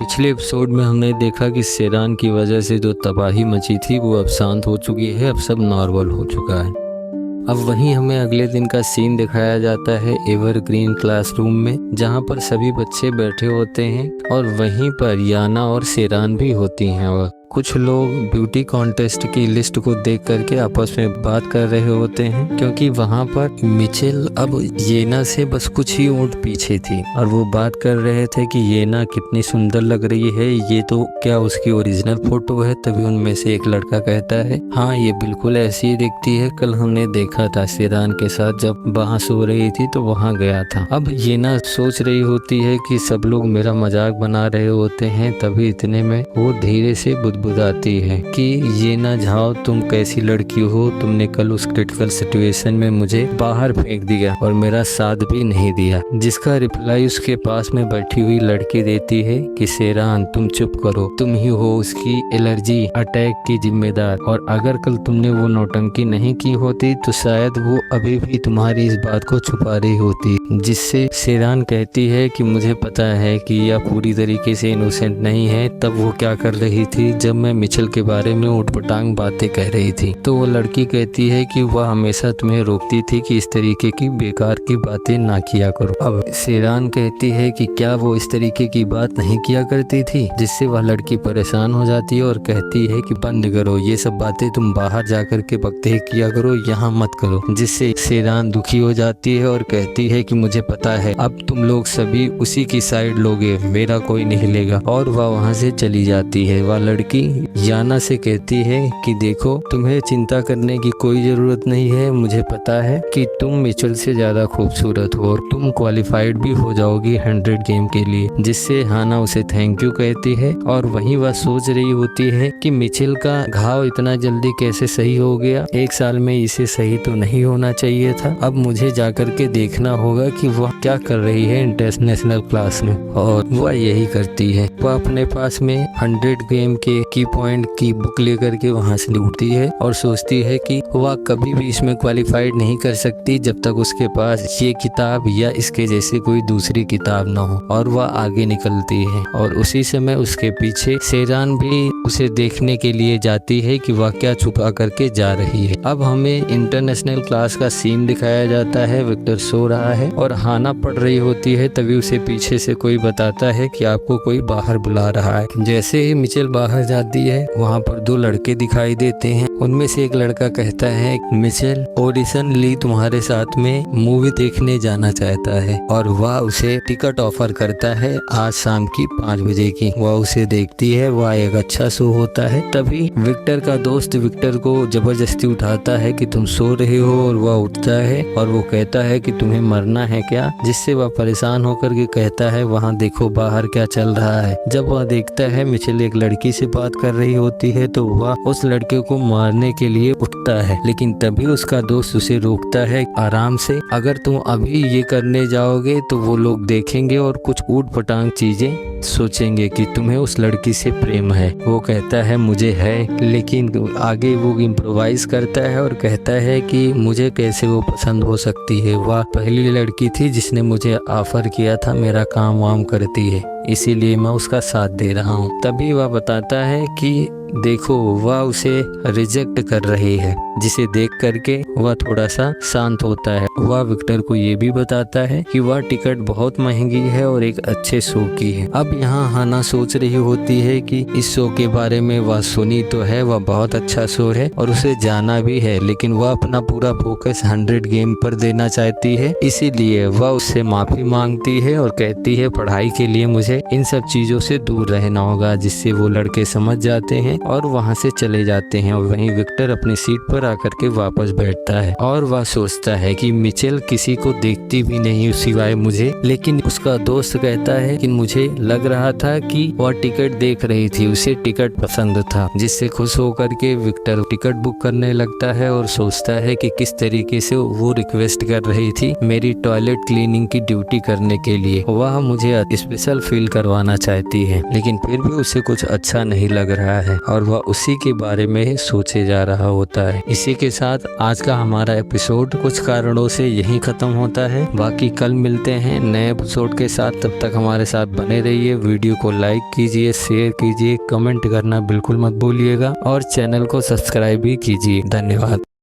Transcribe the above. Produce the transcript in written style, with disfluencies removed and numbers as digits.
पिछले एपिसोड में हमने देखा कि सेरान की वजह से जो तबाही मची थी वो अब शांत हो चुकी है, अब सब नॉर्मल हो चुका है। अब वहीं हमें अगले दिन का सीन दिखाया जाता है एवरग्रीन क्लासरूम में, जहां पर सभी बच्चे बैठे होते हैं और वहीं पर याना और सेरान भी होती हैं। और कुछ लोग ब्यूटी कॉन्टेस्ट की लिस्ट को देख करके आपस में बात कर रहे होते हैं, क्योंकि वहां पर मिचेल अब येना से बस कुछ ही ऊंट पीछे थी और वो बात कर रहे थे कि येना कितनी सुंदर लग रही है, ये तो क्या उसकी ओरिजिनल फोटो है। तभी उनमें से एक लड़का कहता है, हाँ ये बिल्कुल ऐसी ही दिखती है, कल हमने देखा था सेरान के साथ जब वहाँ सो रही थी तो वहाँ गया था। अब येना सोच रही होती है कि सब लोग मेरा मजाक बना रहे होते हैं, तभी इतने में वो धीरे से बुदबुदाती है कि ये ना झाओ, तुम कैसी लड़की हो, तुमने कल उस क्रिटिकल सिचुएशन में मुझे बाहर फेंक दिया और मेरा साथ भी नहीं दिया। जिसका रिप्लाई उसके पास में बैठी हुई लड़की देती है कि सेरान तुम चुप करो, तुम ही हो उसकी एलर्जी अटैक की जिम्मेदार, और अगर कल तुमने वो नौटंकी नहीं की होती तो शायद वो अभी भी तुम्हारी इस बात को छुपा रही होती। जिससे सेरान कहती है कि मुझे पता है कि यह पूरी तरीके से इनोसेंट नहीं है, तब वो क्या कर रही थी जब मैं मिचेल के बारे में उटपटांग बातें कह रही थी। तो वो लड़की कहती है कि वह हमेशा तुम्हें रोकती थी कि इस तरीके की बेकार की बातें ना किया करो। अब सेरान कहती है कि क्या वो इस तरीके की बात नहीं किया करती थी, जिससे वह लड़की परेशान हो जाती है और कहती है कि बंद करो, ये सब बातें तुम बाहर जाकर के बकते किया करो, यहाँ मत करो। जिससे सेरान दुखी हो जाती है और कहती है कि मुझे पता है अब तुम लोग सभी उसी की साइड लोगे, मेरा कोई नहीं लेगा, और वह वहाँ से चली जाती है। वह लड़की याना से कहती है कि देखो, तुम्हें चिंता करने की कोई जरूरत नहीं है, मुझे पता है कि तुम मिचेल से ज्यादा खूबसूरत हो और तुम क्वालिफाइड भी हो जाओगी 100 गेम के लिए। जिससे हाना उसे थैंक यू कहती है और वहीं वह सोच रही होती है कि मिचेल का घाव इतना जल्दी कैसे सही हो गया, 1 साल में इसे सही तो नहीं होना चाहिए था। अब मुझे जाकर के देखना होगा कि वह क्या कर रही है इंटरनेशनल क्लास में, और वह यही करती है। वह अपने पास में 100 गेम के की पॉइंट की बुक लेकर के वहां से उठती है और सोचती है कि वह कभी भी इसमें क्वालिफाइड नहीं कर सकती जब तक उसके पास ये किताब या इसके जैसे कोई दूसरी किताब ना हो, और वह आगे निकलती है। और उसी समय उसके पीछे सेरान भी उसे देखने के लिए जाती है कि वह क्या छुपा करके जा रही है। अब हमें इंटरनेशनल क्लास का सीन दिखाया जाता है। विक्टर सो रहा है और हाना पढ़ रही होती है, तभी उसे पीछे से कोई बताता है कि आपको कोई बाहर बुला रहा है। जैसे ही मिचेल बाहर जाती है, वहाँ पर 2 लड़के दिखाई देते हैं। उनमें से एक लड़का कहता है, मिचेल ऑडिशन ली तुम्हारे साथ में मूवी देखने जाना चाहता है, और वह उसे टिकट ऑफर करता है आज शाम की 5 बजे की। वह उसे देखती है, वह एक अच्छा शो होता है। तभी विक्टर का दोस्त विक्टर को जबरदस्ती उठाता है कि तुम सो रहे हो, और वह उठता है और वो कहता है कि तुम्हें मरना है क्या। जिससे वह परेशान होकर के कहता है, वहाँ देखो बाहर क्या चल रहा है। जब वह देखता है मिचेल एक लड़की से बात कर रही होती है, तो वह उस लड़के को मारने के लिए उठता है, लेकिन तभी उसका दोस्त उसे रोकता है, आराम से, अगर तुम अभी ये करने जाओगे तो वो लोग देखेंगे और कुछ ऊट पटांग चीजें सोचेंगे कि तुम्हें उस लड़की से प्रेम है। वो कहता है मुझे है, लेकिन आगे वो इम्प्रोवाइज करता है और कहता है कि मुझे कैसे वो पसंद हो सकती है, वह पहली लड़की थी जिसने मुझे ऑफर किया था, मेरा काम वाम करती है, इसीलिए मैं उसका साथ दे रहा हूँ। तभी वह बताता है कि देखो वह उसे रिजेक्ट कर रही है, जिसे देख करके वह थोड़ा सा शांत होता है। वह विक्टर को ये भी बताता है कि वह टिकट बहुत महंगी है और एक अच्छे शो की है। अब यहाँ हाना सोच रही होती है कि इस शो के बारे में वह सुनी तो है, वह बहुत अच्छा शो है और उसे जाना भी है, लेकिन वह अपना पूरा फोकस 100 गेम पर देना चाहती है। इसीलिए वह उससे माफी मांगती है और कहती है पढ़ाई के लिए मुझे इन सब चीजों से दूर रहना होगा। जिससे वो लड़के समझ जाते हैं और वहाँ से चले जाते हैं। और वहीं विक्टर अपनी सीट पर आकर के वापस बैठता है और वह सोचता है कि मिचेल किसी को देखती भी नहीं सिवाय मुझे, लेकिन उसका दोस्त कहता है कि मुझे लग रहा था कि वह टिकट देख रही थी, उसे टिकट पसंद था। जिससे खुश होकर के विक्टर टिकट बुक करने लगता है और सोचता है कि किस तरीके से वो रिक्वेस्ट कर रही थी मेरी टॉयलेट क्लीनिंग की ड्यूटी करने के लिए, वह मुझे स्पेशल फील करवाना चाहती है, लेकिन फिर भी उसे कुछ अच्छा नहीं लग रहा है। और वह उसी के बारे में सोचे जा रहा होता है। इसी के साथ आज का हमारा एपिसोड कुछ कारणों से यहीं खत्म होता है। बाकी कल मिलते हैं नए एपिसोड के साथ, तब तक हमारे साथ बने रहिए। वीडियो को लाइक कीजिए, शेयर कीजिए, कमेंट करना बिल्कुल मत भूलिएगा और चैनल को सब्सक्राइब भी कीजिए। धन्यवाद।